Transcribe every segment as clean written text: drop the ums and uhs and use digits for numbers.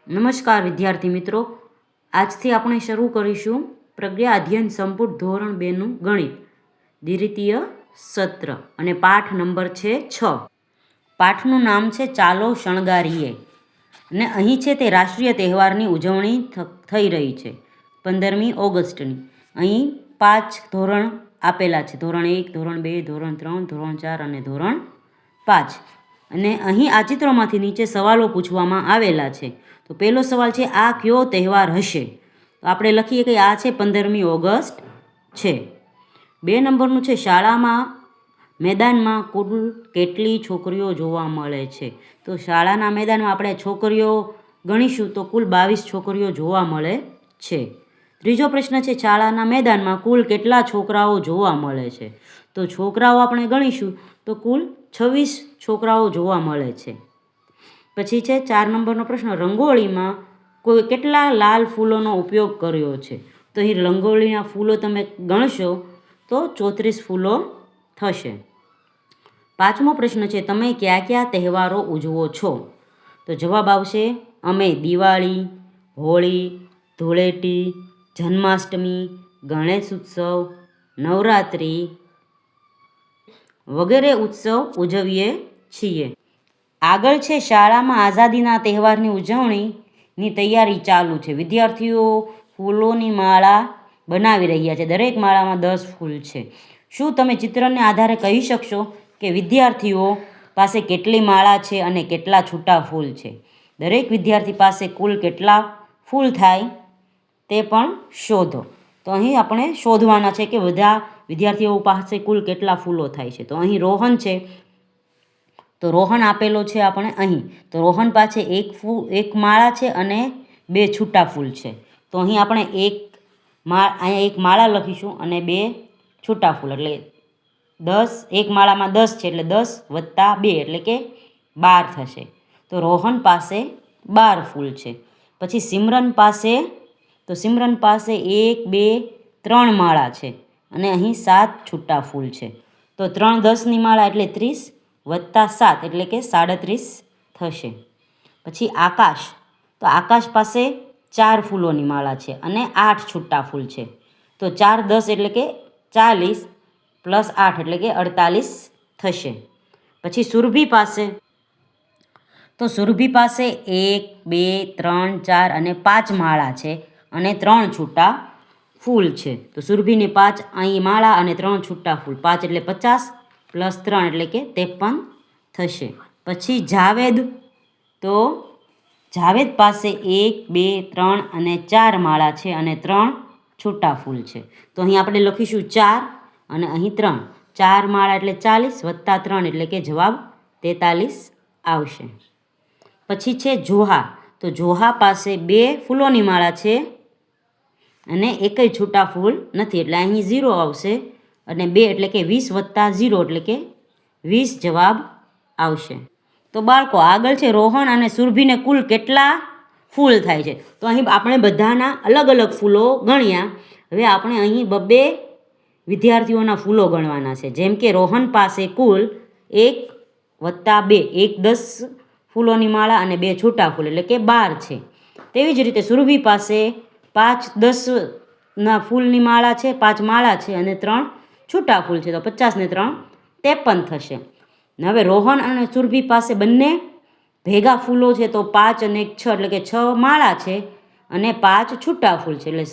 નમસ્કાર વિદ્યાર્થી મિત્રો, આજથી આપણે શરૂ કરીશું પ્રજ્ઞા અધ્યયન સંપુટ ધોરણ 2નું ગણિત દ્વિતીય સત્ર અને પાઠ નંબર છે 6. પાઠનું નામ છે ચાલો શણગારીએ અને અહીં છે તે રાષ્ટ્રીય તહેવારની ઉજવણી થઈ રહી છે 15મી ઓગસ્ટની. અહીં 5 ધોરણ આપેલા છે, ધોરણ 1, ધોરણ 2, ધોરણ 3, ધોરણ 4 અને ધોરણ 5. અને અહીં આ ચિત્રોમાંથી નીચે સવાલો પૂછવામાં આવેલા છે. તો પહેલો સવાલ છે, આ કયો તહેવાર હશે? તો આપણે લખીએ કે આ છે 15મી ઓગસ્ટ છે. 2 નંબરનું છે, શાળામાં મેદાનમાં કુલ કેટલી છોકરીઓ જોવા મળે છે? તો શાળાના મેદાનમાં આપણે છોકરીઓ ગણીશું તો કુલ 22 છોકરીઓ જોવા મળે છે. ત્રીજો પ્રશ્ન છે, શાળાના મેદાનમાં કુલ કેટલા છોકરાઓ જોવા મળે છે? તો છોકરાઓ આપણે ગણીશું તો કુલ 26 છોકરાઓ જોવા મળે છે. પછી છે 4 નંબરનો પ્રશ્ન, રંગોળીમાં કોઈ કેટલા લાલ ફૂલોનો ઉપયોગ કર્યો છે? તો અહીં રંગોળીના ફૂલો તમે ગણશો તો 34 ફૂલો થશે. 5મો પ્રશ્ન છે, તમે કયા કયા તહેવારો ઉજવો છો? તો જવાબ આવશે, અમે દિવાળી, હોળી, ધૂળેટી, જન્માષ્ટમી, ગણેશ ઉત્સવ, નવરાત્રિ વગેરે ઉત્સવ ઉજવીએ છીએ. આગળ છે, શાળામાં આઝાદીના તહેવારની ઉજવણીની તૈયારી ચાલુ છે. વિદ્યાર્થીઓ ફૂલોની માળા બનાવી રહ્યા છે. દરેક માળામાં 10 ફૂલ છે. શું તમે ચિત્રને આધારે કહી શકશો કે વિદ્યાર્થીઓ પાસે કેટલી માળા છે અને કેટલા છૂટા ફૂલ છે? દરેક વિદ્યાર્થી પાસે કુલ કેટલા ફૂલ થાય તે પણ શોધો. તો અહીં આપણે શોધવાના છે કે બધા વિદ્યાર્થીઓ પાસે કુલ કેટલા ફૂલો થાય છે. તો અહીં રોહન છે, તો રોહન આપેલો છે આપણે અહીં. તો રોહન પાસે એક માળા છે અને 2 છૂટા ફૂલ છે. તો અહીં આપણે અહીંયા એક માળા લખીશું અને 2 છૂટા ફૂલ, એટલે 10, એક માળામાં 10 છે એટલે 10 વત્તા 2 એટલે કે 12 થશે. તો રોહન પાસે 12 ફૂલ છે. પછી સિમરન પાસે 1, 2, 3 માળા છે અને અહીં 7 છૂટા ફૂલ છે. તો 3 10ની માળા એટલે 30 વત્તા 7 એટલે કે 37 થશે. પછી આકાશ, તો આકાશ પાસે 4 ફૂલોની માળા છે અને 8 છૂટા ફૂલ છે. તો 4 10 એટલે કે 40 પ્લસ 8 એટલે કે 48 થશે. પછી સુરભી પાસે, તો સુરભી પાસે 1, 2, 3, 4 અને 5 માળા છે અને 3 છૂટા ફૂલ છે. તો સુરભીને 5 અહીં માળા અને 3 છૂટા ફૂલ, 5 એટલે 50 પ્લસ 3 એટલે કે 53 થશે. પછી જાવેદ, તો જાવેદ પાસે 1, 2, 3 અને 4 માળા છે અને 3 છૂટા ફૂલ છે. તો અહીં આપણે લખીશું 4 અને અહીં 3. 4 માળા એટલે 40 વત્તા 3 એટલે કે જવાબ 43 આવશે. પછી છે જોહા, તો જોહા પાસે 2 ફૂલોની માળા છે અને એકય છૂટા ફૂલ નથી એટલે અહીં 0 આવશે અને 2 એટલે કે 20 વત્તા 0 એટલે કે 20 જવાબ આવશે. તો બાળકો આગળ છે, રોહન અને સુરભીને કુલ કેટલા ફૂલ થાય છે? તો અહીં આપણે બધાના અલગ અલગ ફૂલો ગણ્યા. હવે આપણે અહીં 2 વિદ્યાર્થીઓના ફૂલો ગણવાના છે. જેમ કે રોહન પાસે કુલ 1 વત્તા 2, 1 10 ફૂલોની માળા અને 2 છૂટા ફૂલ એટલે કે 12 છે. તેવી જ રીતે સુરભી પાસે 5 10ના ફૂલની માળા છે, 5 માળા છે અને 3 છૂટા ફૂલ છે. તો 50 ને 3 53 થશે. હવે રોહન અને સુરભી પાસે બંને ભેગા ફૂલો છે, તો 5 અને 1 6 એટલે કે 6 માળા છે અને 5 છૂટા ફૂલ છે એટલે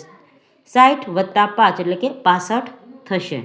60 વત્તા 5 એટલે કે 65 થશે.